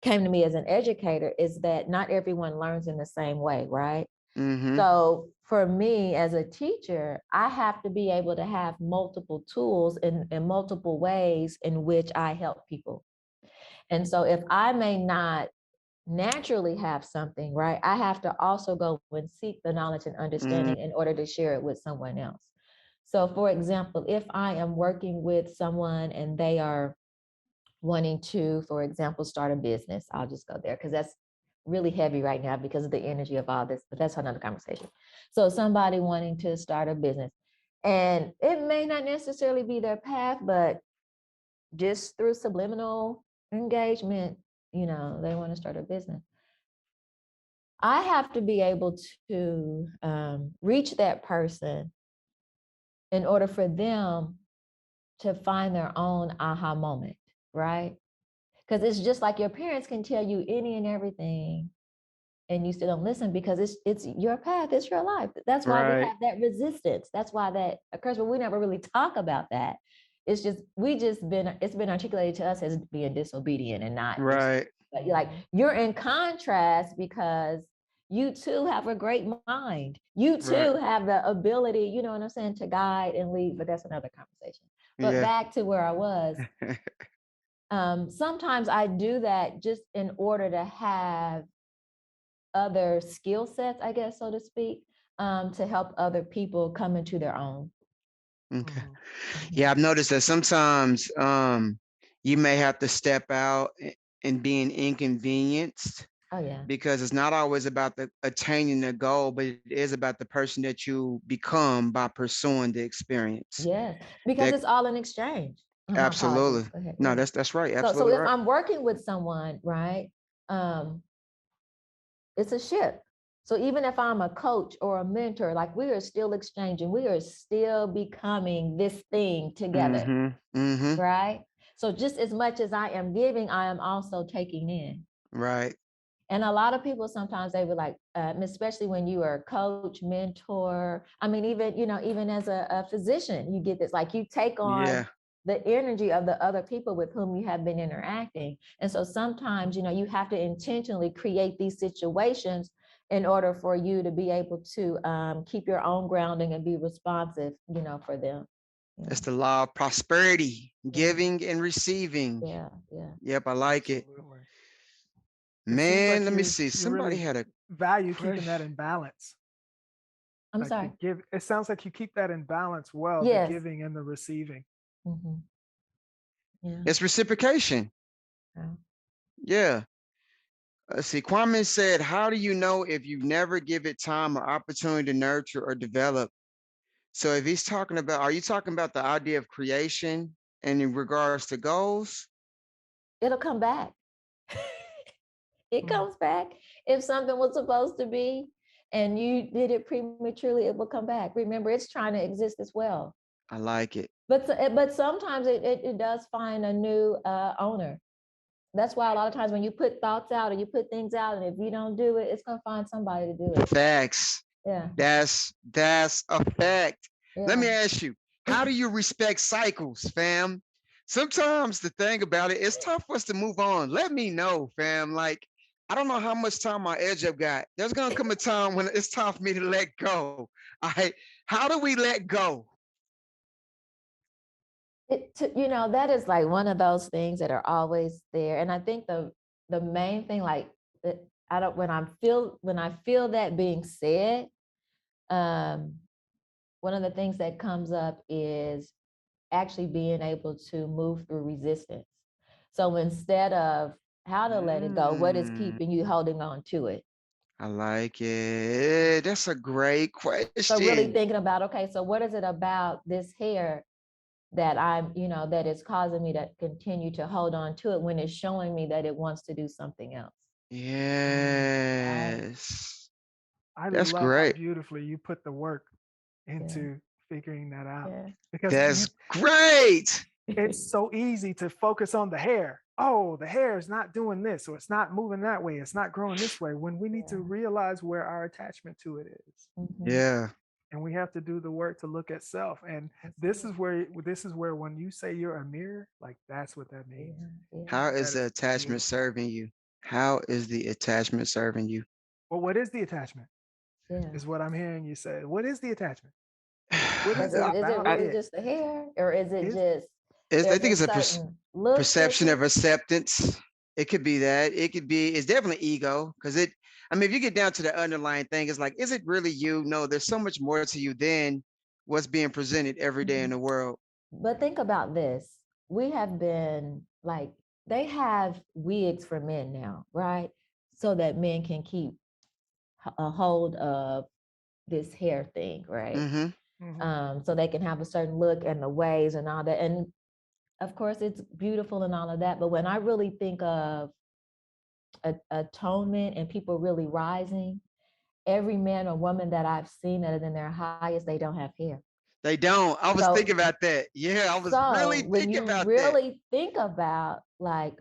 came to me as an educator is that not everyone learns in the same way, right? Mm-hmm. So for me as a teacher, I have to be able to have multiple tools in multiple ways in which I help people. And so if I may not naturally have something, right, I have to also go and seek the knowledge and Mm, understanding in order to share it with someone else. So for example, if I am working with someone and they are wanting to, for example, start a business, I'll just go there because that's really heavy right now because of the energy of all this, but that's another conversation. So somebody wanting to start a business, and it may not necessarily be their path, but just through subliminal engagement, they want to start a business. I have to be able to reach that person in order for them to find their own aha moment, right? Because it's just like your parents can tell you any and everything, and you still don't listen because it's your path, it's your life. That's why we right. have that resistance. That's why that occurs, but we never really talk about that. It's been articulated to us as being disobedient and not Right. but you're in contrast because you too have a great mind. You Right. too have the ability, you know what I'm saying, to guide and lead, but that's another conversation. But Yeah. back to where I was, sometimes I do that just in order to have other skill sets, I guess, so to speak, to help other people come into their own. Okay. Mhm. Yeah, Mhm. I've noticed that sometimes you may have to step out and being inconvenienced Oh yeah. because it's not always about the attaining the goal, but it is about the person that you become by pursuing the experience. Yes, because That it's all in exchange. My apologies. absolutely. Go ahead. No, Yeah. that's right. So Absolutely if right. I'm working with someone, right, um, it's a ship. So even if I'm a coach or a mentor, like we are still exchanging, we are still becoming this thing together, Mm-hmm. Mm-hmm. right? So just as much as I am giving, I am also taking in. Right. And a lot of people sometimes they were like, especially when you are a coach, mentor. I mean, even even as a physician, you get this. Like you take on Yeah. the energy of the other people with whom you have been interacting, and so sometimes you have to intentionally create these situations in order for you to be able to keep your own grounding and be responsive, for them. Yeah. That's the law of prosperity, Yeah. giving and receiving. Yeah. Yeah. Yep, I like it. Absolutely. It seems Man, like let me you see. you Somebody really had a value keeping that question. in balance. I'm Like the sorry. give, it sounds like you keep that in balance well, the Yes. giving and the receiving. Hmm. Yeah. It's reciprocation. Yeah. Yeah. Let's see. Kwame said, how do you know if you never give it time or opportunity to nurture or develop? So if he's talking about, are you talking about the idea of creation and in regards to goals? It'll come back. It Mm. comes back. If something was supposed to be and you did it prematurely, it will come back. Remember, it's trying to exist as well. I like it. But sometimes it does find a new owner. That's why a lot of times when you put thoughts out or you put things out, and if you don't do it, it's gonna find somebody to do it. Facts. Yeah, That's a fact. Let yeah. me ask you, how do you respect cycles, fam? Sometimes the thing about it, it's tough for us to move on. Let me know, fam. Like, I don't know how much time my edge up got. There's gonna come a time when it's time for me to let go. All right. How do we let go? That is like one of those things that are always there, and I think the main thing, like, I don't when I feel that being said, um, one of the things that comes up is actually being able to move through resistance. So instead of how to let it go, what is Mm, keeping you holding on to it? I like it. That's a great So really question. thinking about, okay, so what is it about this hair that that is causing me to continue to hold on to it when it's showing me that it wants to do something else? Mm. Right. Yes. I That's love how great. beautifully you put the work Yeah. into figuring that out Yeah. because That's great. it's so easy to focus on the hair. Oh, the hair is not doing this, or it's not moving that way, it's not growing this way, when we need to Yeah. realize where our attachment to it is. Hmm. Yeah. And we have to do the work to look at self. And That's this it. is where when you say you're a mirror, like that's what that means. Yeah. Yeah. How is That the is attachment beautiful. serving you? How is the attachment serving you? Well, what is the attachment? Yeah. Is what I'm hearing you say. What is the attachment? What is Because it is it about I, really it? just the hair, or is it Is just I there's think a it's a certain look that perception you? of acceptance. It could be that. It could be. It's definitely ego because it. I mean, if you get down to the underlying thing, it's like, is it really you? No, there's so much more to you than what's being presented every day in Mhm. the world. But think about this. We have been like, they have wigs for men now, right? So that men can keep a hold of this hair thing, right? Mm-hmm. Mhm. So they can have a certain look and the waves and all that. And of course, it's beautiful and all of that. But when I really think of atonement and people really rising, every man or woman that I've seen that is in their highest, they don't have hair. They don't. I was thinking So, about that. Yeah, I was so really when thinking you about that. really think about like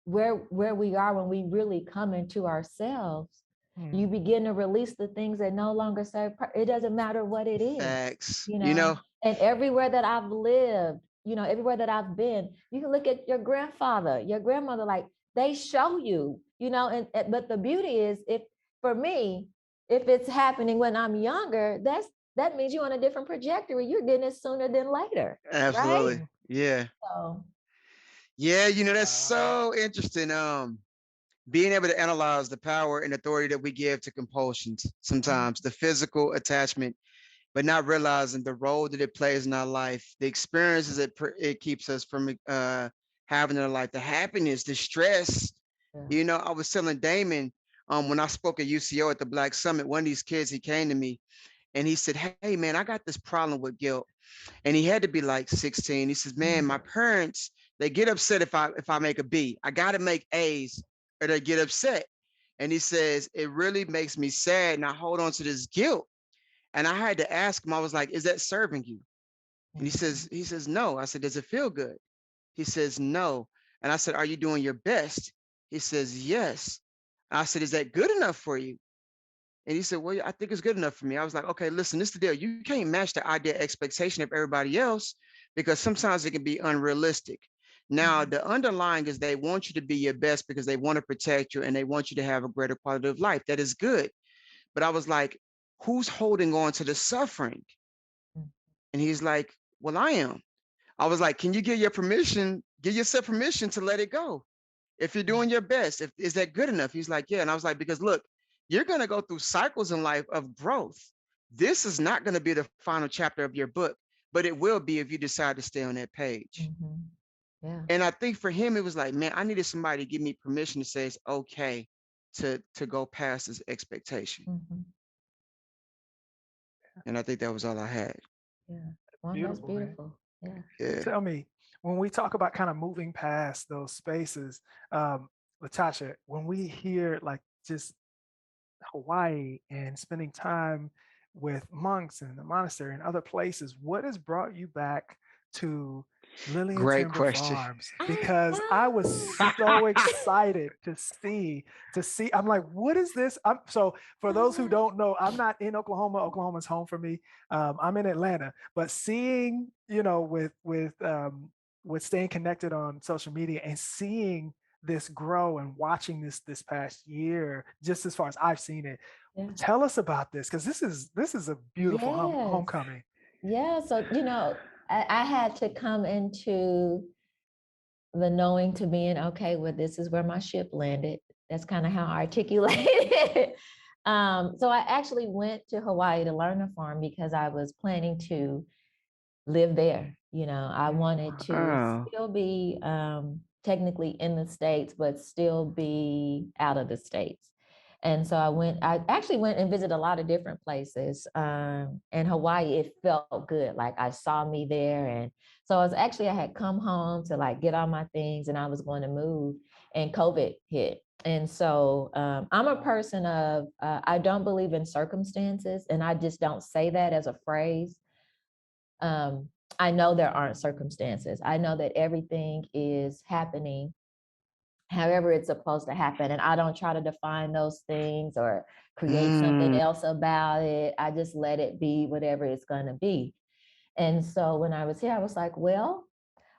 where we are when we really come into ourselves, you Mm. begin to release the things that no longer serve. It doesn't matter what it is, Facts. you You know. know, And everywhere that I've lived, everywhere that I've been, you can look at your grandfather, your grandmother, like they show you, but the beauty is, if for me, if it's happening when I'm younger, that means you're on a different trajectory. You're getting it sooner than later, right? absolutely. Mm. Yeah. So Yeah, that's Wow. so interesting. Being able to analyze the power and authority that we give to compulsions, sometimes the physical attachment, but not realizing the role that it plays in our life, the experiences it keeps us from having in our life, the happiness, the stress. yeah. I was telling Damon when I spoke at UCO at the Black Summit, one of these kids, he came to me and he said, "Hey man, I got this problem with guilt." And he had to be like 16. He says, "Man, my parents, they get upset if I make a B. I got to make A's or they get upset." And he says, "It really makes me sad and I hold on to this guilt." And I had to ask him, I was like, "Is that serving you?" And he says, "No." I said, "Does it feel good?" He says, "No." And I said, "Are you doing your best?" He says, "Yes." I said, "Is that good enough for you?" And he said, "Well, yeah, I think it's good enough for me." I was like, "Okay, listen, this is the deal. You can't match the idea expectation of everybody else because sometimes it can be unrealistic." Now, Mhm. the underlying is they want you to be your best because they want to protect you and they want you to have a greater quality of life. That is good. But I was like, who's holding on to the suffering? And he's like, well, I am. I was like, can you give yourself permission to let it go? If you're Mm, doing your best, if is that good enough? He's like, yeah. And I was like, because look, you're gonna go through cycles in life of growth. This is not gonna be the final chapter of your book, but it will be if you decide to stay on that page. Mhm. Yeah. And I think for him, it was like, man, I needed somebody to give me permission to say it's okay to go past this expectation. Mhm. And I think that was all I had. Yeah. Well, that's beautiful, man. beautiful. Yeah. Yeah. Tell me, when we talk about kind of moving past those spaces, Latasha, when we hear like just Hawaii and spending time with monks in the monastery and other places, what has brought you back to Lillian Great Timber question. Farms? Because I was so excited to see. I'm like, what is this? So for those who don't know, I'm not in Oklahoma. Oklahoma's home for me. I'm in Atlanta, but seeing, with staying connected on social media and seeing this grow and watching this past year, just as far as I've seen it. Yeah. Tell us about this, because this is a beautiful Yes. homecoming. Yeah. So, I had to come into the knowing to being okay, well, this is where my ship landed. That's kind of how I articulate it. So I actually went to Hawaii to learn the farm because I was planning to live there. I wanted to Oh, still be technically in the States, but still be out of the States. And so I actually went and visited a lot of different places. And Hawaii, it felt good. Like I saw me there. And so I had come home to like get all my things and I was going to move and COVID hit. And so I'm a person of, I don't believe in circumstances. And I just don't say that as a phrase. um, I know there aren't circumstances. I know that everything is happening however it's supposed to happen. And I don't try to define those things or create something mm, else about it. I just let it be whatever it's going to be. And so when I was here, I was like, well,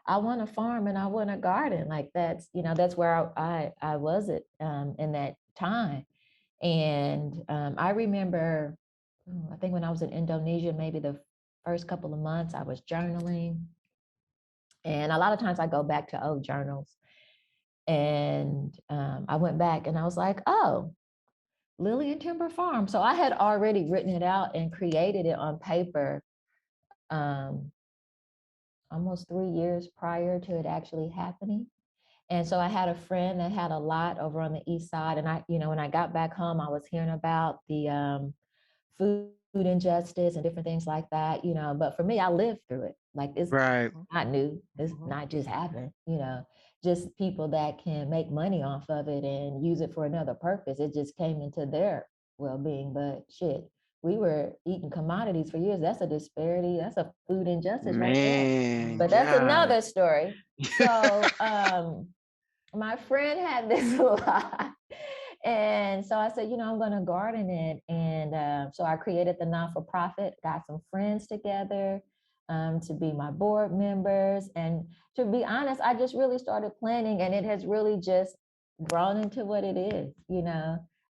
I want a farm and I want a garden. Like that's where I was at in that time. And I remember, I think when I was in Indonesia, maybe the first couple of months, I was journaling. And a lot of times I go back to old journals. And I went back and I was like, oh, Lily and Timber Farm. So I had already written it out and created it on paper um, almost 3 years prior to it actually happening. And so I had a friend that had a lot over on the east side. And when I got back home, I was hearing about the food injustice and different things like that. But for me, I lived through it. Like it's right. not new. It's Mhm. not just happened. Just people that can make money off of it and use it for another purpose. It just came into their well-being. But shit, we were eating commodities for years. That's a disparity. That's a food injustice right there. Man, But that's Mhm. God. another story. So my friend had this lot. And so I said, I'm going to garden it. And so I created the non for profit, got some friends together to be my board members. And to be honest, I just really started planning and it has really just grown into what it is.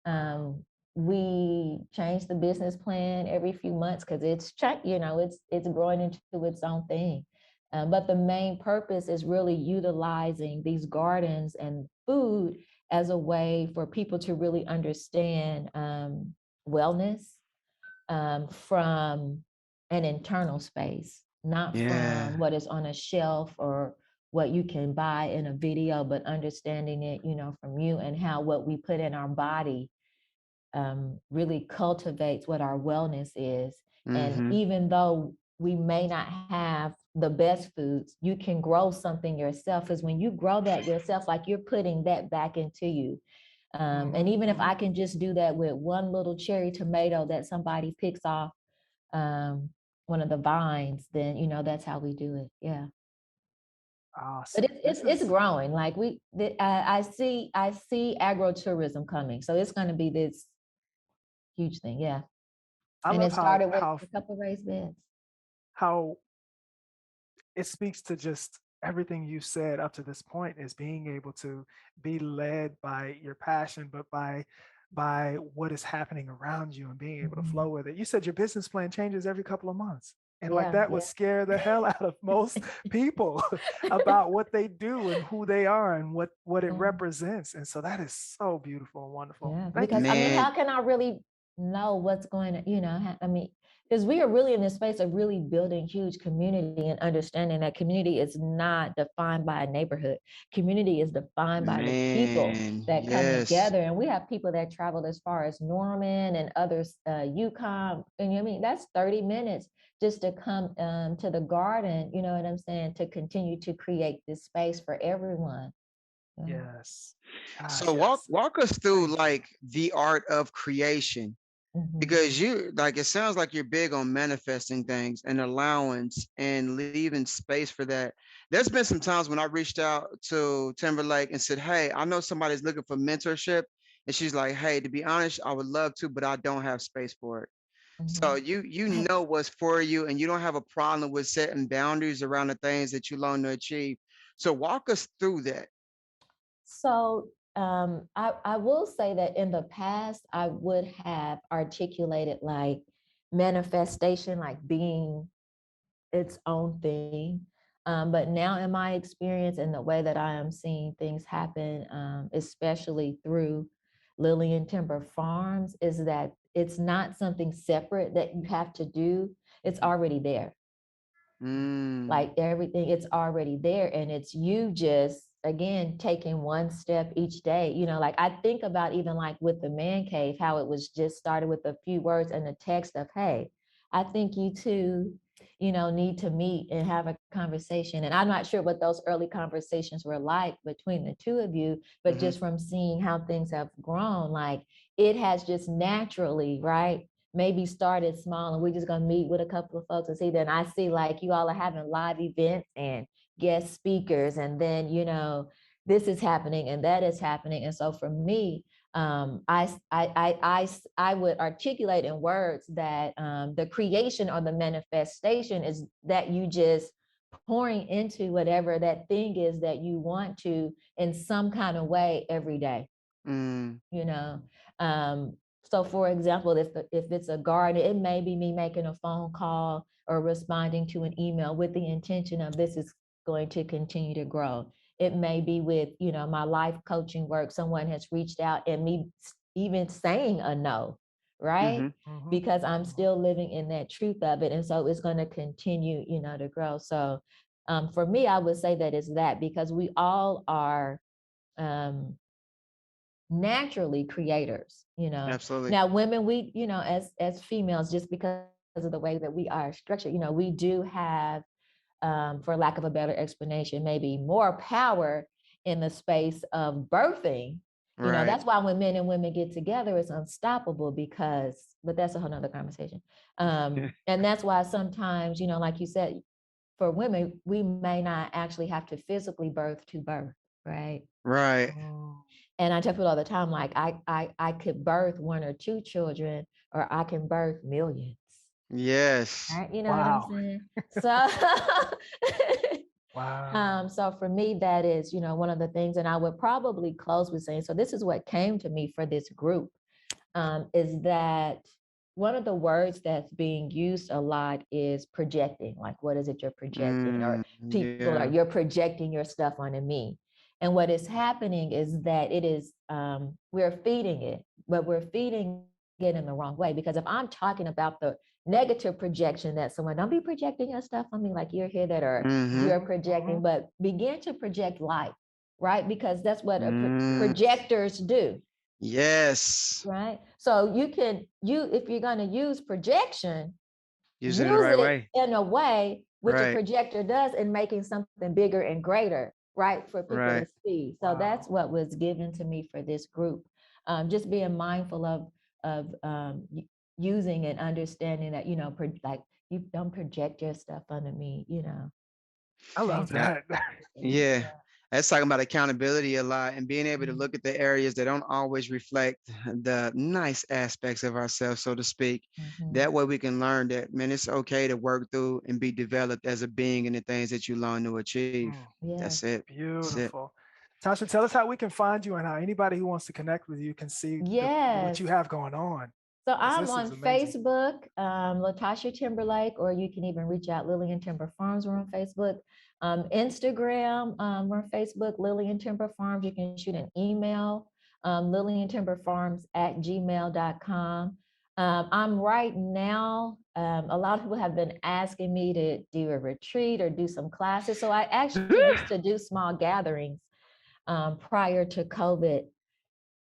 Um, we change the business plan every few months because it's growing into its own thing. But the main purpose is really utilizing these gardens and food as a way for people to really understand wellness from an internal space, not Yeah. from what is on a shelf or what you can buy in a video, but understanding it, from you and how what we put in our body really cultivates what our wellness is. And Mm-hmm. even though we may not have the best foods, you can grow something yourself. Because when you grow that yourself, like you're putting that back into you. And Mhm. even if I Mhm. can just do that with one little cherry tomato that somebody picks off um, one of the vines, then that's how we do it. Yeah. But Awesome. it's growing. Like I see agro-tourism coming, so it's going to be this huge thing. Yeah. I And love it how started with how a couple of raised beds. how it speaks to just everything you said up to this point, is being able to be led by your passion, but by what is happening around you and being able to Mhm. flow with it. You said your business plan changes every couple of months. And like Yeah, that would yeah. scare the hell out of most people about what they do and who they are and what it Mhm. represents. And so that is so beautiful and wonderful. Yeah, Thank you because for I mean, that. Man, how can I really know what's going to, I mean, because we are really in this space of really building huge community and understanding that community is not defined by a neighborhood. Community is defined by the people man, that come yes. together. And we have people that travel as far as Norman and others, Yukon. And I mean, that's 30 minutes just to come to the garden, you know what I'm saying, to continue to create this space for everyone. Yeah. Yes. God, So yes. walk us through Thank you. like the art of creation, Mhm. because you like, it sounds like you're big on manifesting things and allowance and leaving space for that. There's been some times when I reached out to Timberlake and said, "Hey, I know somebody's looking for mentorship," and she's like, "Hey, to be honest, I would love to, but I don't have space for it." So Mhm. you know what's for you, and you don't have a problem with setting boundaries around the things that you long to achieve. So walk us through that. So I will say that in the past, I would have articulated like manifestation, like being its own thing. But now, in my experience and the way that I am seeing things happen, especially through Lillian Timber Farms, is that it's not something separate that you have to do, it's Mhm. already there. Mm, Like everything, it's already there, and it's you just again taking one step each day. Like I think about even like with the man cave, how it was just started with a few words and a text of, hey, I think you two, need to meet and have a conversation. And I'm not sure what those early conversations were like between the two of you, but hmm just from seeing how things have grown, like it has just naturally, right, maybe started small and we're just gonna meet with a couple of folks and see. Then I see like you all are having live events and guest speakers, and then this is happening and that is happening. And so for me, I would articulate in words that the creation or the manifestation is that you just pouring into whatever that thing is that you want to in some kind of way every day, mm, you know. So for example, if it's a garden, it may be me making a phone call or responding to an email with the intention of this is going to continue to grow. It may be with my life coaching work, someone has reached out and me even saying a no, right, hmm Mhm. because I'm Mhm. still living in that truth of it, and so it's going to continue to grow. So for me, I would say that is that, because we all are um, naturally creators. absolutely. Now women, we as females, just because of the way that we are structured, we do have for lack of a better explanation, maybe more power in the space of birthing. Right. That's why when men and women get together, it's unstoppable, because but that's a whole nother conversation. And that's why sometimes, like you said, for women, we may not actually have to physically birth to birth, right? Right. Mm. And I tell people all the time, like I could birth one or two children, or I can birth millions. Yes. Right? You know what I'm Wow. saying? So Wow. so for me, that is, one of the things, and I would probably close with saying, so this is what came to me for this group, is that one of the words that's being used a lot is projecting. Like, what is it you're projecting? Or people are, Yeah. you're projecting your stuff onto me. And what is happening is that it is, we're feeding it, but we're feeding it in the wrong way. Because if I'm talking about the negative projection that someone, don't be projecting your stuff on me like you're here, that, or hmm you're Mhm. projecting, Mhm. but begin to project light, right? Because that's what Mm, projectors do, yes. right? So if you're going to use projection, Use it in the use right it way. in a way which a Right. projector does in making something bigger and greater, right, for people to Right. see. So that's Wow. what was given to me for this group. Just being mindful of using and understanding that, like, you don't project your stuff onto me, I love change my That, that. perspective. yeah. That's talking about accountability a lot and being able to Mhm, look at the areas that don't always reflect the nice aspects of ourselves, so to speak. mhm. That way we can learn that, man, it's okay to work through and be developed as a being in the things that you long to achieve. Mm. That's Yes. it. That's it. Beautiful. Tasha, tell us how we can find you and how anybody who wants to connect with you can see what you Yes. have going on. So This I'm is on amazing. Facebook, Latasha Timberlake, or you can even reach out. Lily and Timber Farms, we're on Facebook. Instagram, we're on Facebook, Lily and Timber Farms. You can shoot an email, lilyandtimberfarms@gmail.com. I'm right now, a lot of people have been asking me to do a retreat or do some classes. So I actually used to do small gatherings prior to COVID.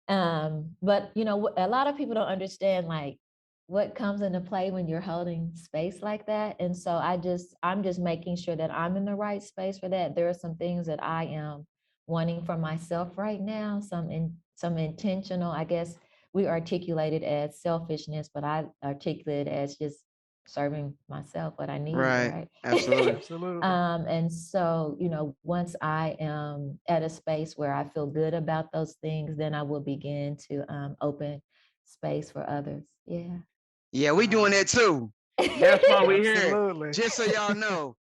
But a lot of people don't understand like what comes into play when you're holding space like that. And so I'm just making sure that I'm in the right space for that. There are some things that I am wanting for myself right now, some intentional, I guess we articulate it as selfishness, but I articulate it as just serving myself what I need, Right. right? Absolutely. Absolutely. And so, once I am at a space where I feel good about those things, then I will begin to open space for others. Yeah. Yeah, we doing Wow. that too. That's why we here. Absolutely. Just so y'all know,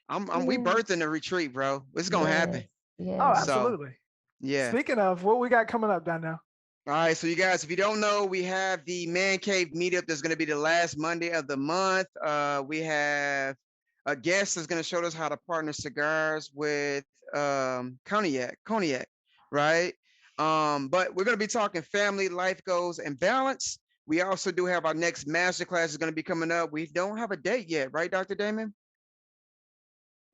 we Yeah. birthing the retreat, bro. It's gonna Yes. happen. Oh, Yes. So absolutely. yeah. Speaking of, what we got coming up, Donnell? All right, so you guys, if you don't know, we have the Man Cave meetup that's going to be the last Monday of the month. We have a guest that's going to show us how to partner cigars with cognac, right? But we're going to be talking family, life goals, and balance. We also do have our next masterclass is going to be coming up. We don't have a date yet, right, Dr. Damon?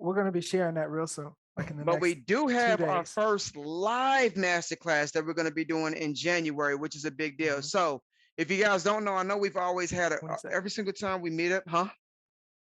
We're going to be sharing that real soon, like in the But we next do two have our days. first live masterclass that we're going to be doing in January, which is a big deal. Mhm. So if you guys don't know, I know we've always had 22nd. every single time we meet up, huh?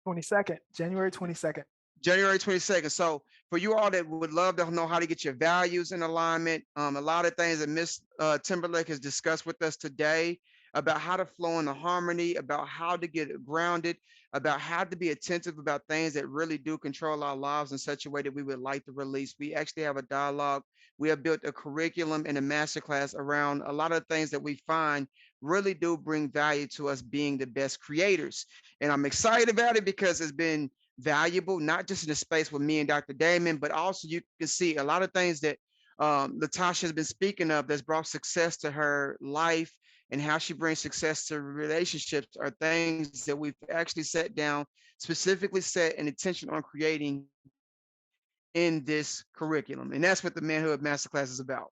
22nd, January 22nd. January 22nd. So for you all that would love to know how to get your values in alignment, a lot of things that Miss Timberlake has discussed with us today about how to flow in the harmony, about how to get grounded, about how to be attentive about things that really do control our lives in such a way that we would like to release. We actually have a dialogue. We have built a curriculum and a masterclass around a lot of things that we find really do bring value to us being the best creators. And I'm excited about it because it's been valuable, not just in the space with me and Dr. Damon, but also you can see a lot of things that Latasha has been speaking of that's brought success to her life and how she brings success to relationships are things that we've actually set down, specifically set an intention on creating in this curriculum. And that's what the Manhood Masterclass is about.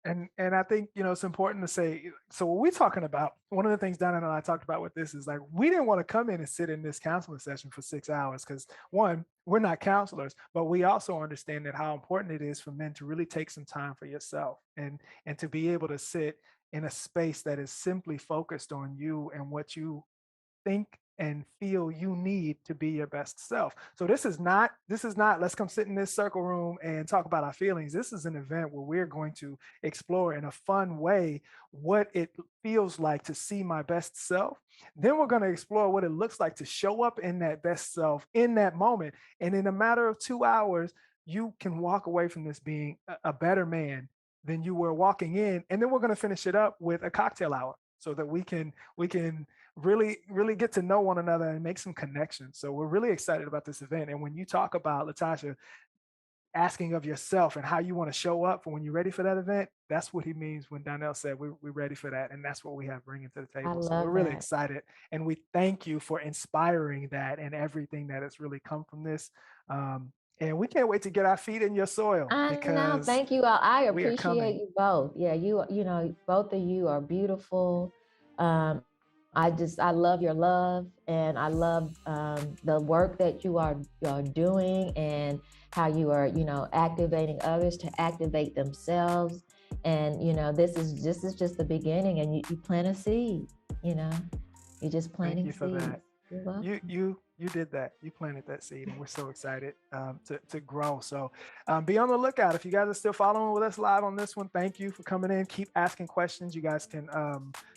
And I think it's important to say. So what we're talking about, one of the things Donna and I talked about with this is like we didn't want to come in and sit in this counseling session for 6 hours because one, we're not counselors, but we also understand that how important it is for men to really take some time for yourself and to be able to sit in a space that is simply focused on you and what you think and feel you need to be your best self. So this is not let's come sit in this circle room and talk about our feelings. This is an event where we're going to explore in a fun way what it feels like to see my best self. Then we're going to explore what it looks like to show up in that best self in that moment. And in a matter of 2 hours, you can walk away from this being a better man than you were walking in. And then we're going to finish it up with a cocktail hour so that we can really get to know one another and make some connections. So we're really excited about this event. And when you talk about Latasha asking of yourself and how you want to show up for when you're ready for that event, that's what he means when Donnell said we're ready for that. And that's what we have bringing to the I table. So we're love really that. excited. And we thank you for inspiring that and everything that has really come from this. And we can't wait to get our feet in your soil I know. because Thank you all. I we are appreciate coming. you both. Yeah, both of you are beautiful. I love your love, and I love the work that you're doing, and how you are, activating others to activate themselves. And this is just the beginning, and you plant a seed. You know, you're just Thank planting you for seeds. that. You're you welcome. you you did that. You planted that seed, and we're so excited to grow. So be on the lookout. If you guys are still following with us live on this one, thank you for coming in. Keep asking questions. You guys can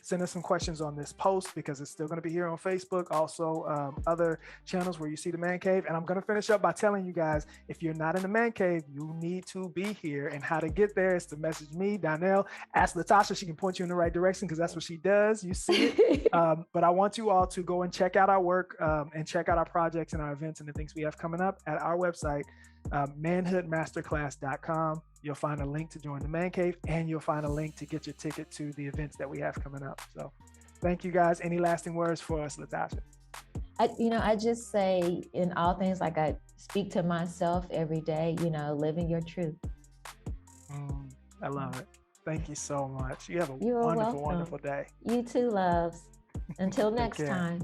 send us some questions on this post because it's still going to be here on Facebook. Also, other channels where you see the Man Cave. And I'm going to finish up by telling you guys, if you're not in the Man Cave, you need to be here. And how to get there is to message me, Donnell. Ask Latasha. She can point you in the right direction because that's what she does. You see it. But I want you all to go and check out our work and check out our projects and our events and the things we have coming up at our website, manhoodmasterclass.com. You'll find a link to join the Man Cave, and you'll find a link to get your ticket to the events that we have coming up. So Thank you guys. Any lasting words for us, Latasha? I just say in all things, like I speak to myself every day, living your truth. I love it. Thank you so much. You have a You're wonderful, welcome. wonderful day. You too, loves. Until Take next care. time.